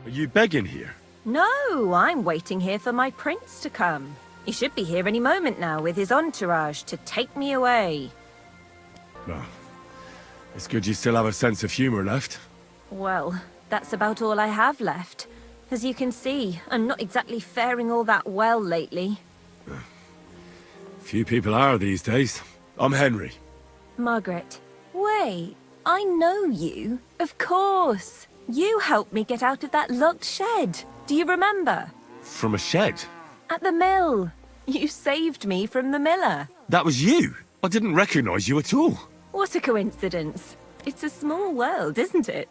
Are you begging here? No, I'm waiting here for my prince to come. He should be here any moment now with his entourage to take me away. Well, it's good you still have a sense of humor left. Well, that's about all I have left. As you can see, I'm not exactly faring all that well lately. Few people are these days. I'm Henry. Margaret. Wait, I know you. Of course. You helped me get out of that locked shed. Do you remember? From a shed? At the mill. You saved me from the miller. That was you? I didn't recognize you at all. What a coincidence. It's a small world, isn't it?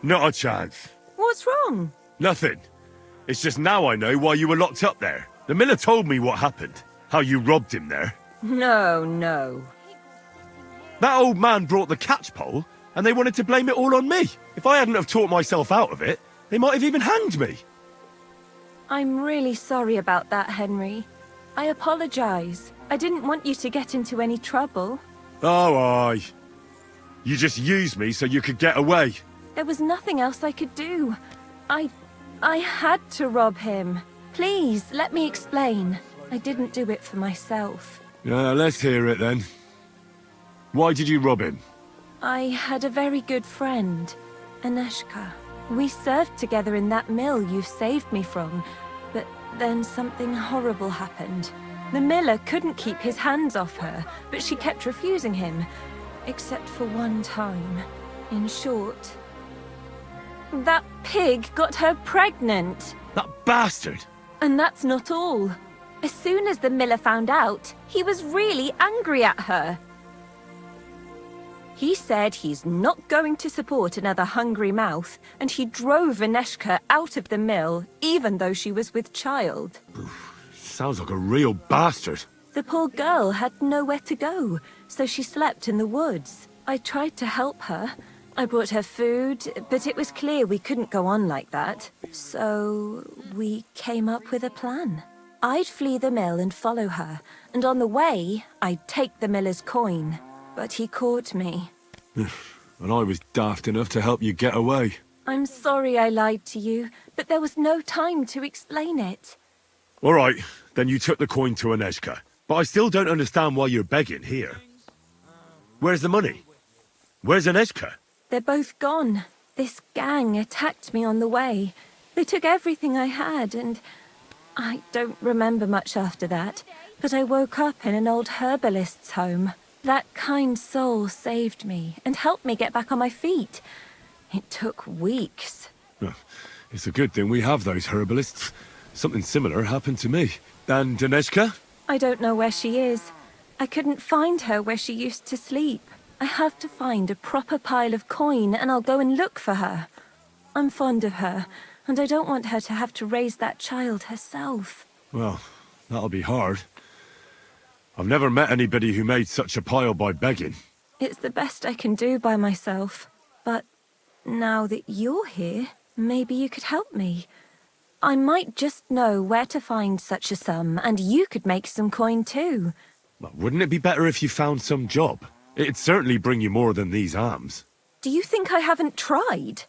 Not a chance. What's wrong? Nothing. It's just now I know why you were locked up there. The miller told me what happened. How you robbed him there. No. That old man brought the catchpole, and they wanted to blame it all on me. If I hadn't have taught myself out of it, they might have even hanged me. I'm really sorry about that, Henry. I apologize. I didn't want you to get into any trouble. Oh, aye. You just used me so you could get away. There was nothing else I could do. I had to rob him. Please, let me explain. I didn't do it for myself. Let's hear it then. Why did you rob him? I had a very good friend, Aneshka. We served together in that mill you saved me from, but then something horrible happened. The miller couldn't keep his hands off her, but she kept refusing him, except for one time. In short, that pig got her pregnant. That bastard! And that's not all. As soon as the miller found out, he was really angry at her. He said he's not going to support another hungry mouth, and he drove Aneshka out of the mill, even though she was with child. Sounds like a real bastard. The poor girl had nowhere to go, so she slept in the woods. I tried to help her. I brought her food, but it was clear we couldn't go on like that. So we came up with a plan. I'd flee the mill and follow her, and on the way, I'd take the miller's coin. But he caught me. And I was daft enough to help you get away. I'm sorry I lied to you, but there was no time to explain it. All right, then you took the coin to Aneshka. But I still don't understand why you're begging here. Where's the money? Where's Aneshka? They're both gone. This gang attacked me on the way. They took everything I had, and I don't remember much after that. But I woke up in an old herbalist's home. That kind soul saved me and helped me get back on my feet. It took weeks. It's a good thing we have those herbalists. Something similar happened to me. And Aneshka? I don't know where she is. I couldn't find her where she used to sleep. I have to find a proper pile of coin and I'll go and look for her. I'm fond of her, and I don't want her to have to raise that child herself. Well, that'll be hard. I've never met anybody who made such a pile by begging. It's the best I can do by myself. But now that you're here, maybe you could help me. I might just know where to find such a sum, and you could make some coin too. Well, wouldn't it be better if you found some job? It'd certainly bring you more than these alms. Do you think I haven't tried?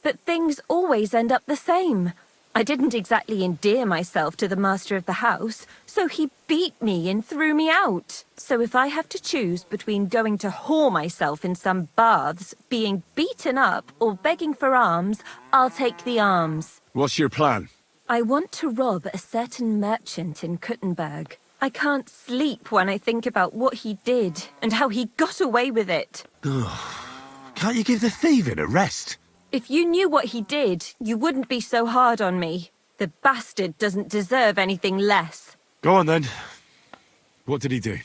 But things always end up the same. I didn't exactly endear myself to the master of the house, so he beat me and threw me out. So if I have to choose between going to whore myself in some baths, being beaten up, or begging for alms, I'll take the alms. What's your plan? I want to rob a certain merchant in Kuttenberg. I can't sleep when I think about what he did and how he got away with it. Can't you give the thieving a rest? If you knew what he did, you wouldn't be so hard on me. The bastard doesn't deserve anything less. Go on then. What did he do?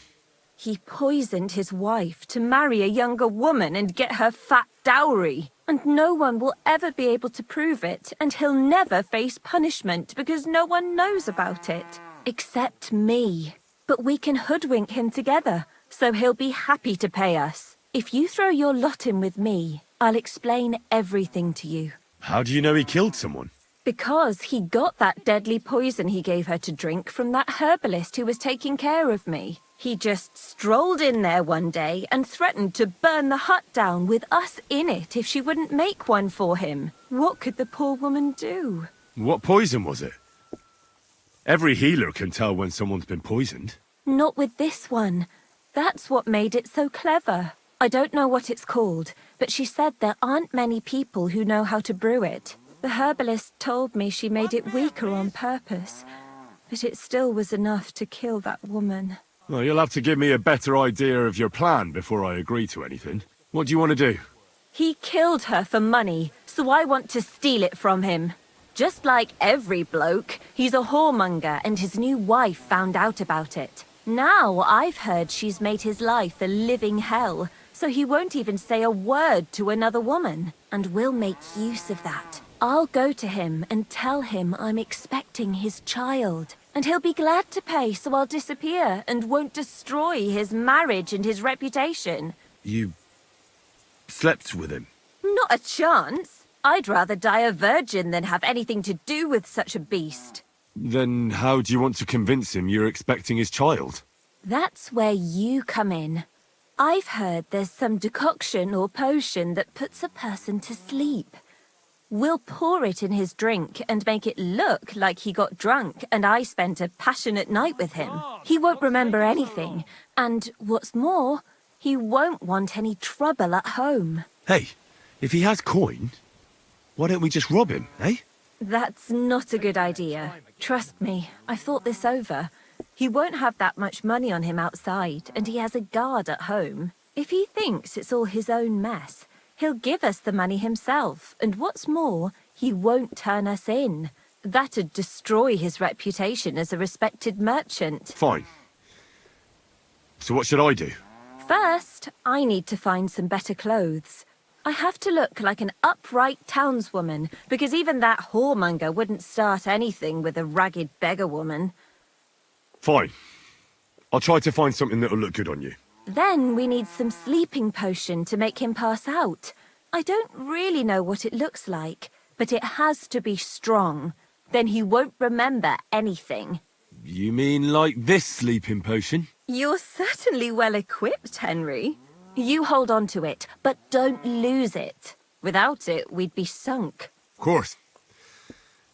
He poisoned his wife to marry a younger woman and get her fat dowry. And no one will ever be able to prove it, and he'll never face punishment because no one knows about it. Except me. But we can hoodwink him together, so he'll be happy to pay us. If you throw your lot in with me, I'll explain everything to you. How do you know he killed someone? Because he got that deadly poison he gave her to drink from that herbalist who was taking care of me. He just strolled in there one day and threatened to burn the hut down with us in it if she wouldn't make one for him. What could the poor woman do? What poison was it? Every healer can tell when someone's been poisoned. Not with this one. That's what made it so clever. I don't know what it's called, but she said there aren't many people who know how to brew it. The herbalist told me she made it weaker on purpose, but it still was enough to kill that woman. Well, you'll have to give me a better idea of your plan before I agree to anything. What do you want to do? He killed her for money, so I want to steal it from him. Just like every bloke, he's a whoremonger and his new wife found out about it. Now I've heard she's made his life a living hell, so he won't even say a word to another woman. And we'll make use of that. I'll go to him and tell him I'm expecting his child. And he'll be glad to pay, so I'll disappear and won't destroy his marriage and his reputation. You slept with him? Not a chance. I'd rather die a virgin than have anything to do with such a beast. Then how do you want to convince him you're expecting his child? That's where you come in. I've heard there's some decoction or potion that puts a person to sleep. We'll pour it in his drink and make it look like he got drunk and I spent a passionate night with him. He won't remember anything, and what's more, he won't want any trouble at home. Hey, if he has coin, why don't we just rob him, eh? That's not a good idea. Trust me, I've thought this over. He won't have that much money on him outside, and he has a guard at home. If he thinks it's all his own mess, he'll give us the money himself, and what's more, he won't turn us in. That'd destroy his reputation as a respected merchant. Fine. So what should I do? First, I need to find some better clothes. I have to look like an upright townswoman, because even that whoremonger wouldn't start anything with a ragged beggar woman. Fine. I'll try to find something that'll look good on you. Then we need some sleeping potion to make him pass out. I don't really know what it looks like, but it has to be strong. Then he won't remember anything. You mean like this sleeping potion? You're certainly well equipped, Henry. You hold on to it, but don't lose it. Without it, we'd be sunk. Of course.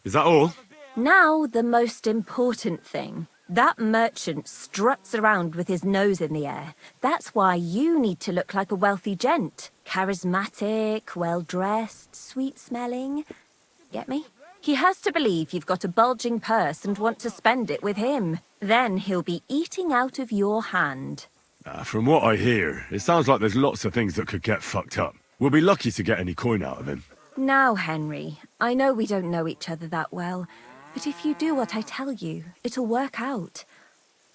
Is that all? Now, the most important thing. That merchant struts around with his nose in the air. That's why you need to look like a wealthy gent. Charismatic, well-dressed, sweet-smelling. Get me? He has to believe you've got a bulging purse and want to spend it with him. Then he'll be eating out of your hand. From what I hear, it sounds like there's lots of things that could get fucked up. We'll be lucky to get any coin out of him. Now, Henry, I know we don't know each other that well, but if you do what I tell you, it'll work out.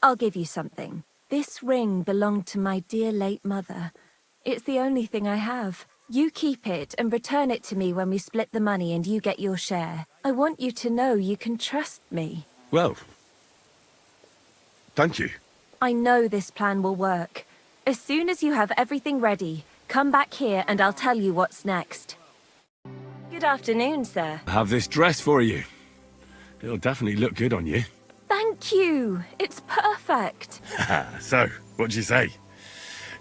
I'll give you something. This ring belonged to my dear late mother. It's the only thing I have. You keep it and return it to me when we split the money and you get your share. I want you to know you can trust me. Well, thank you. I know this plan will work. As soon as you have everything ready, come back here and I'll tell you what's next. Good afternoon, sir. I have this dress for you. It'll definitely look good on you. Thank you. It's perfect. So, what do you say?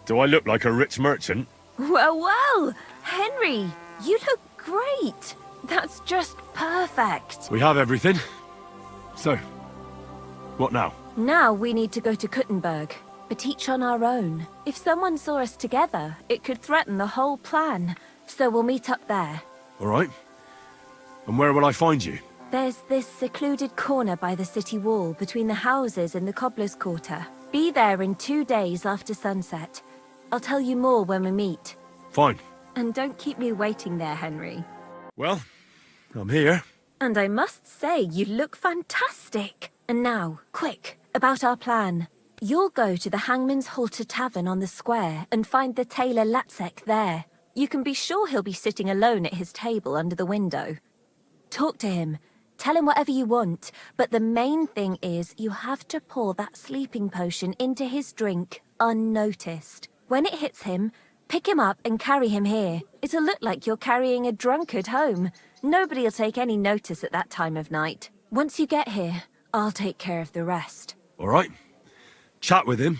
Do I look like a rich merchant? Well, Henry, you look great. That's just perfect. We have everything. So, what now? Now we need to go to Kuttenberg, but each on our own. If someone saw us together, it could threaten the whole plan. So we'll meet up there. All right. And where will I find you? There's this secluded corner by the city wall between the houses and the cobbler's quarter. Be there in 2 days after sunset. I'll tell you more when we meet. Fine. And don't keep me waiting there, Henry. Well, I'm here. And I must say, you look fantastic. And now, quick, about our plan. You'll go to the Hangman's Halter Tavern on the square and find the tailor Latzek there. You can be sure he'll be sitting alone at his table under the window. Talk to him. Tell him whatever you want, but the main thing is you have to pour that sleeping potion into his drink unnoticed. When it hits him, pick him up and carry him here. It'll look like you're carrying a drunkard home. Nobody'll take any notice at that time of night. Once you get here, I'll take care of the rest. All right. Chat with him,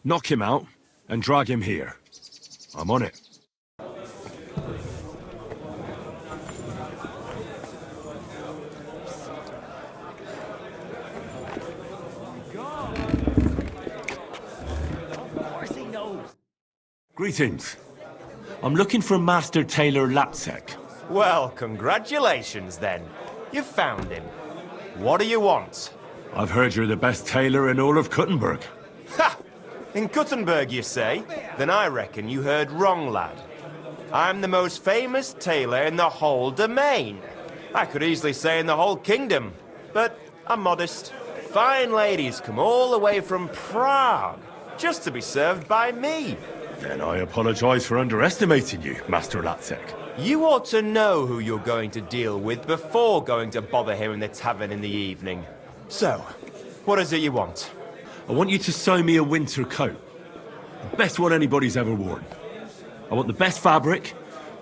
Knock him out and drag him here. I'm on it. Greetings. I'm looking for Master Tailor Lapsek. Well, congratulations then. You found him. What do you want? I've heard you're the best tailor in all of Kuttenberg. Ha! In Kuttenberg, you say? Then I reckon you heard wrong, lad. I'm the most famous tailor in the whole domain. I could easily say in the whole kingdom, but I'm modest. Fine ladies come all the way from Prague just to be served by me. Then I apologize for underestimating you, Master Lapsek. You ought to know who you're going to deal with before going to bother him in the tavern in the evening. So, what is it you want? I want you to sew me a winter coat. The best one anybody's ever worn. I want the best fabric,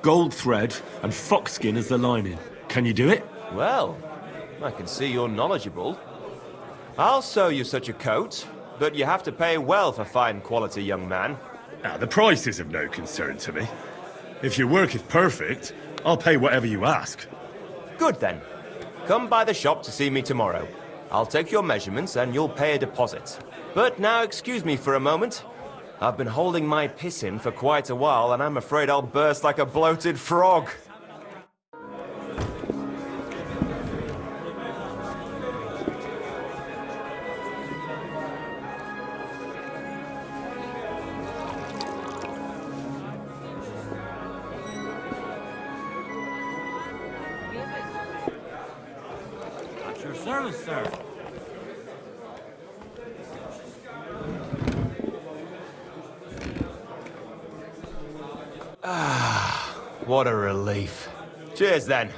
gold thread, and foxskin as the lining. Can you do it? Well, I can see you're knowledgeable. I'll sew you such a coat, but you have to pay well for fine quality, young man. Now, the price is of no concern to me. If your work is perfect, I'll pay whatever you ask. Good then. Come by the shop to see me tomorrow. I'll take your measurements and you'll pay a deposit. But now excuse me for a moment. I've been holding my piss in for quite a while and I'm afraid I'll burst like a bloated frog. At your service, sir. What a relief. Cheers then.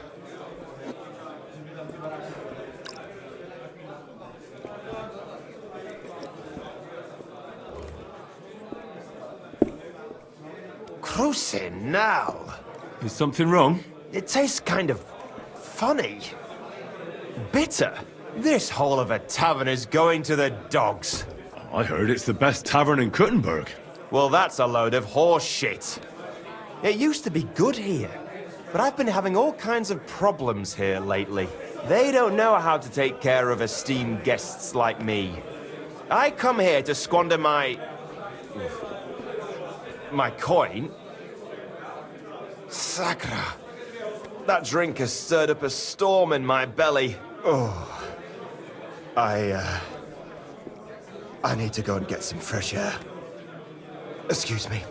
Cruising now. Is something wrong? It tastes kind of funny. Bitter. This whole of a tavern is going to the dogs. I heard it's the best tavern in Kuttenberg. Well, that's a load of horse shit. It used to be good here, but I've been having all kinds of problems here lately. They don't know how to take care of esteemed guests like me. I come here to squander my coin. Sacra. That drink has stirred up a storm in my belly. Oh. I need to go and get some fresh air. Excuse me.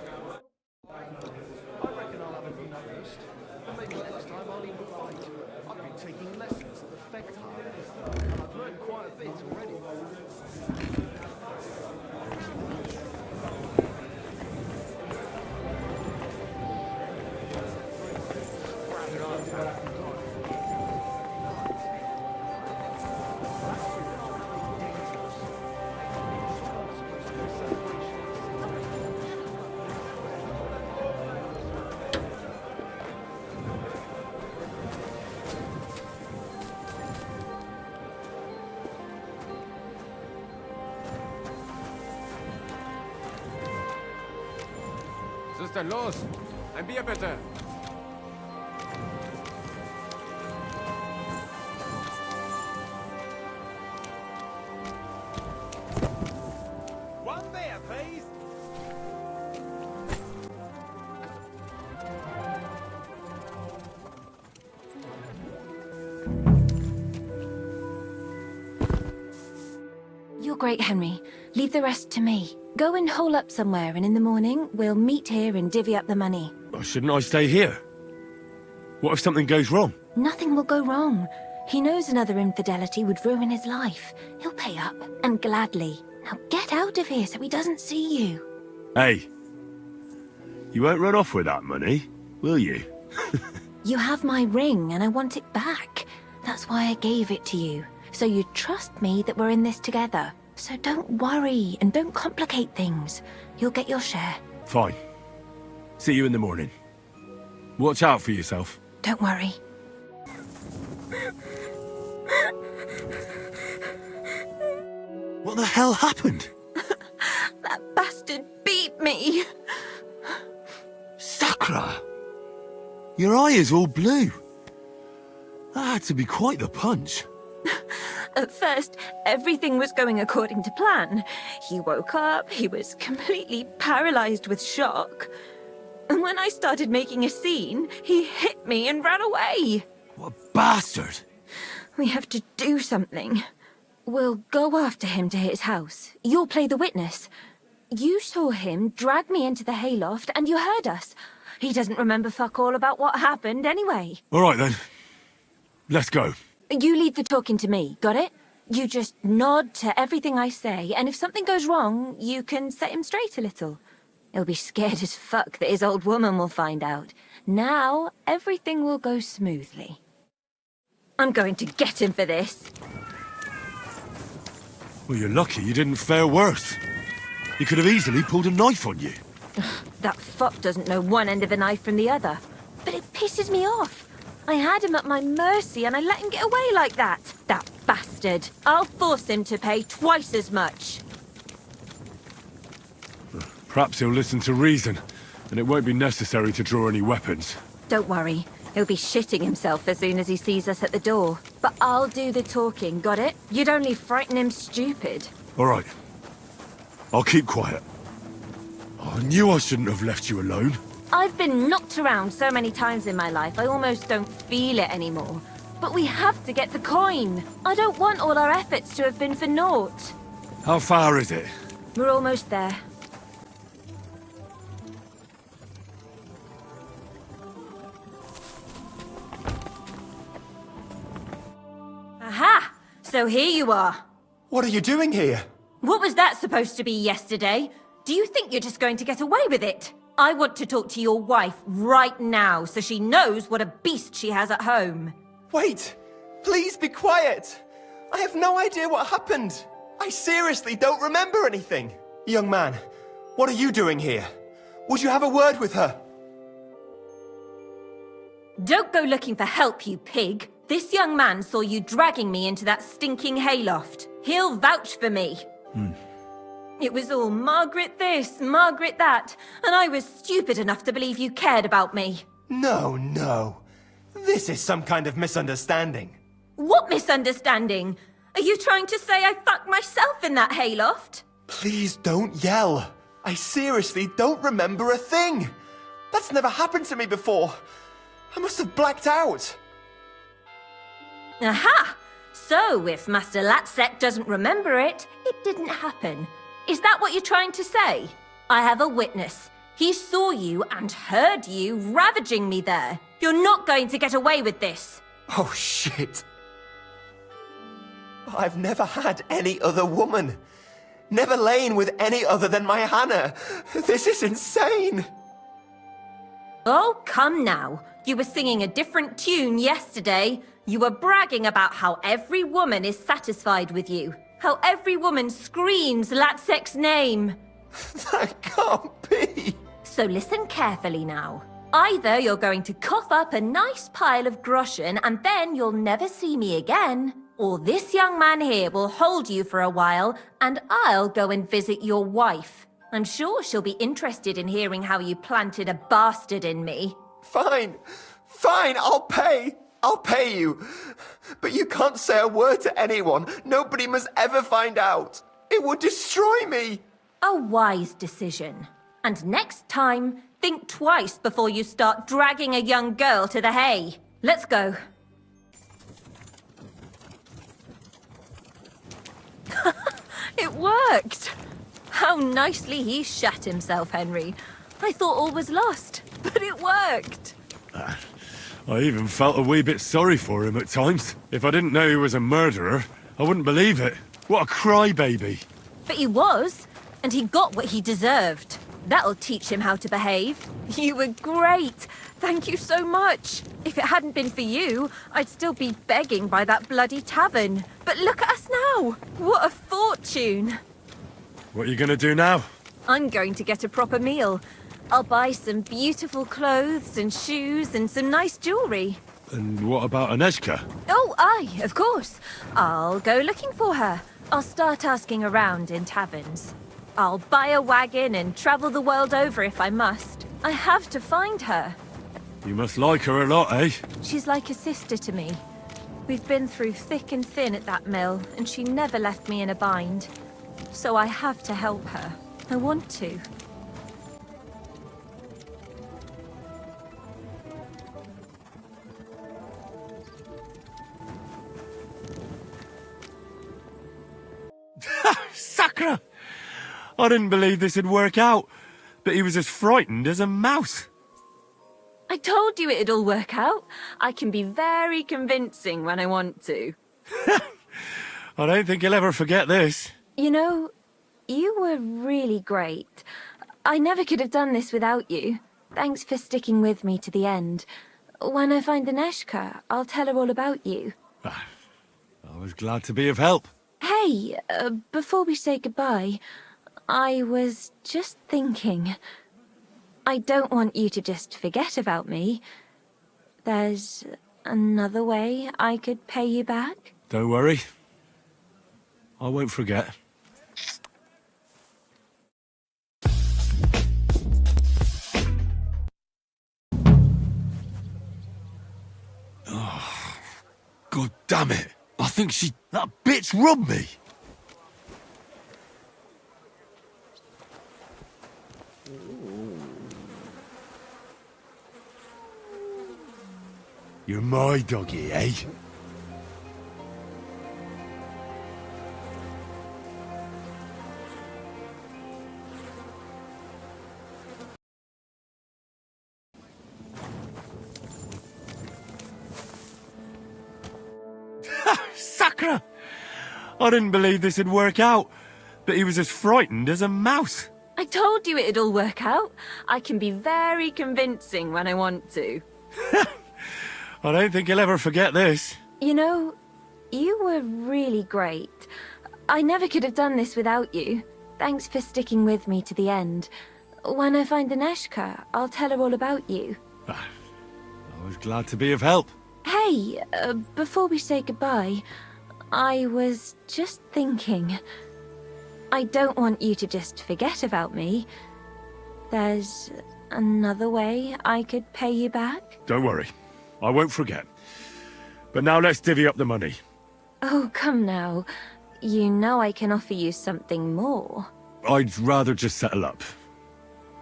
Was ist denn los? Ein Bier bitte. One beer, please. You're great, Henry. Leave the rest to me. Go and hole up somewhere, and in the morning, we'll meet here and divvy up the money. Or shouldn't I stay here? What if something goes wrong? Nothing will go wrong. He knows another infidelity would ruin his life. He'll pay up, and gladly. Now get out of here so he doesn't see you. Hey, you won't run off with that money, will you? You have my ring, and I want it back. That's why I gave it to you. So you trust me that we're in this together. So don't worry, and don't complicate things. You'll get your share. Fine. See you in the morning. Watch out for yourself. Don't worry. What the hell happened? That bastard me. Sakra! Your eye is all blue. That had to be quite the punch. At first, everything was going according to plan. He woke up, he was completely paralyzed with shock. And when I started making a scene, he hit me and ran away. What a bastard! We have to do something. We'll go after him to his house. You'll play the witness. You saw him drag me into the hayloft and you heard us. He doesn't remember fuck all about what happened anyway. All right then. Let's go. You leave the talking to me, got it? You just nod to everything I say, and if something goes wrong, you can set him straight a little. He'll be scared as fuck that his old woman will find out. Now, everything will go smoothly. I'm going to get him for this. Well, you're lucky you didn't fare worse. He could have easily pulled a knife on you. That fuck doesn't know one end of a knife from the other. But it pisses me off. I had him at my mercy and I let him get away like that. That bastard. I'll force him to pay twice as much. Perhaps he'll listen to reason, and it won't be necessary to draw any weapons. Don't worry. He'll be shitting himself as soon as he sees us at the door. But I'll do the talking, got it? You'd only frighten him stupid. All right. I'll keep quiet. I knew I shouldn't have left you alone. I've been knocked around so many times in my life, I almost don't feel it anymore. But we have to get the coin. I don't want all our efforts to have been for naught. How far is it? We're almost there. Aha! So here you are. What are you doing here? What was that supposed to be yesterday? Do you think you're just going to get away with it? I want to talk to your wife right now so she knows what a beast she has at home. Wait! Please be quiet! I have no idea what happened. I seriously don't remember anything. Young man, what are you doing here? Would you have a word with her? Don't go looking for help, you pig. This young man saw you dragging me into that stinking hayloft. He'll vouch for me. It was all Margaret this, Margaret that, and I was stupid enough to believe you cared about me. No. This is some kind of misunderstanding. What misunderstanding? Are you trying to say I fucked myself in that hayloft? Please don't yell. I seriously don't remember a thing. That's never happened to me before. I must have blacked out. Aha! So, if Master Latsek doesn't remember it, it didn't happen. Is that what you're trying to say? I have a witness. He saw you and heard you ravaging me there. You're not going to get away with this. Oh, shit. I've never had any other woman. Never lain with any other than my Hannah. This is insane. Oh, come now. You were singing a different tune yesterday. You were bragging about how every woman is satisfied with you. How every woman screams Latsek's name. That can't be. So listen carefully now. Either you're going to cough up a nice pile of groschen and then you'll never see me again, or this young man here will hold you for a while and I'll go and visit your wife. I'm sure she'll be interested in hearing how you planted a bastard in me. Fine, I'll pay you. But you can't say a word to anyone. Nobody must ever find out. It would destroy me. A wise decision. And next time, think twice before you start dragging a young girl to the hay. Let's go. It worked! How nicely he shat himself, Henry. I thought all was lost, but it worked. I even felt a wee bit sorry for him at times. If I didn't know he was a murderer, I wouldn't believe it. What a crybaby. But he was, and he got what he deserved. That'll teach him how to behave. You were great. Thank you so much. If it hadn't been for you, I'd still be begging by that bloody tavern. But look at us now. What a fortune. What are you gonna do now? I'm going to get a proper meal. I'll buy some beautiful clothes and shoes and some nice jewelry. And what about Aneshka? Oh, aye, of course. I'll go looking for her. I'll start asking around in taverns. I'll buy a wagon and travel the world over if I must. I have to find her. You must like her a lot, eh? She's like a sister to me. We've been through thick and thin at that mill, and she never left me in a bind. So I have to help her. I want to. Sakra! I didn't believe this would work out, but he was as frightened as a mouse. I told you it'd all work out. I can be very convincing when I want to. I don't think he'll ever forget this. You know, you were really great. I never could have done this without you. Thanks for sticking with me to the end. When I find Aneshka, I'll tell her all about you. I was glad to be of help. Hey, before we say goodbye, I was just thinking. I don't want you to just forget about me. There's another way I could pay you back. Don't worry. I won't forget. Oh, God damn it. I think that bitch robbed me. You're my doggy, eh? Sakra! I didn't believe this would work out, but he was as frightened as a mouse. I told you it'd all work out. I can be very convincing when I want to. I don't think he'll ever forget this. You know, you were really great. I never could have done this without you. Thanks for sticking with me to the end. When I find Aneshka, I'll tell her all about you. I was glad to be of help. Hey, before we say goodbye, I was just thinking. I don't want you to just forget about me. There's another way I could pay you back. Don't worry. I won't forget. But now let's divvy up the money. Oh, come now. You know I can offer you something more. I'd rather just settle up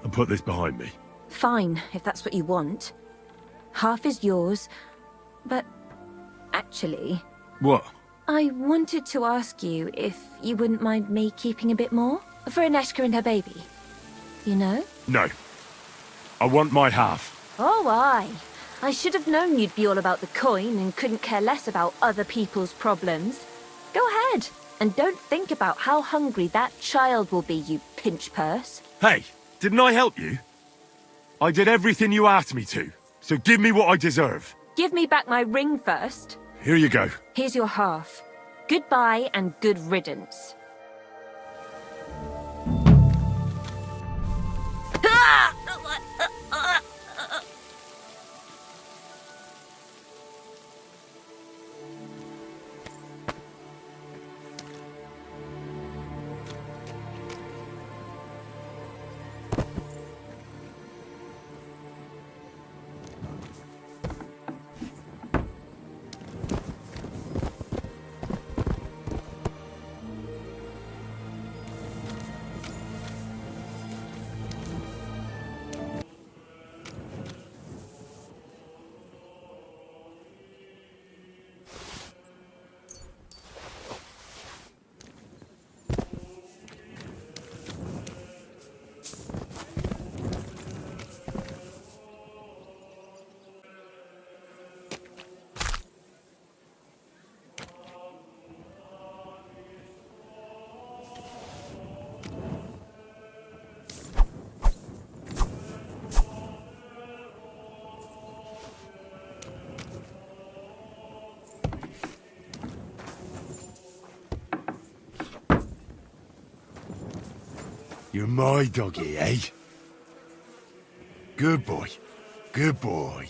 and put this behind me. Fine, if that's what you want. Half is yours, but actually, What? I wanted to ask you if you wouldn't mind me keeping a bit more for Aneshka and her baby. You know? No. I want my half. Oh, aye. I should have known you'd be all about the coin and couldn't care less about other people's problems. Go ahead, and don't think about how hungry that child will be, you pinch purse. Hey, didn't I help you? I did everything you asked me to, so give me what I deserve. Give me back my ring first. Here you go. Here's your half. Goodbye and good riddance. You're my doggy, eh? Good boy. Good boy.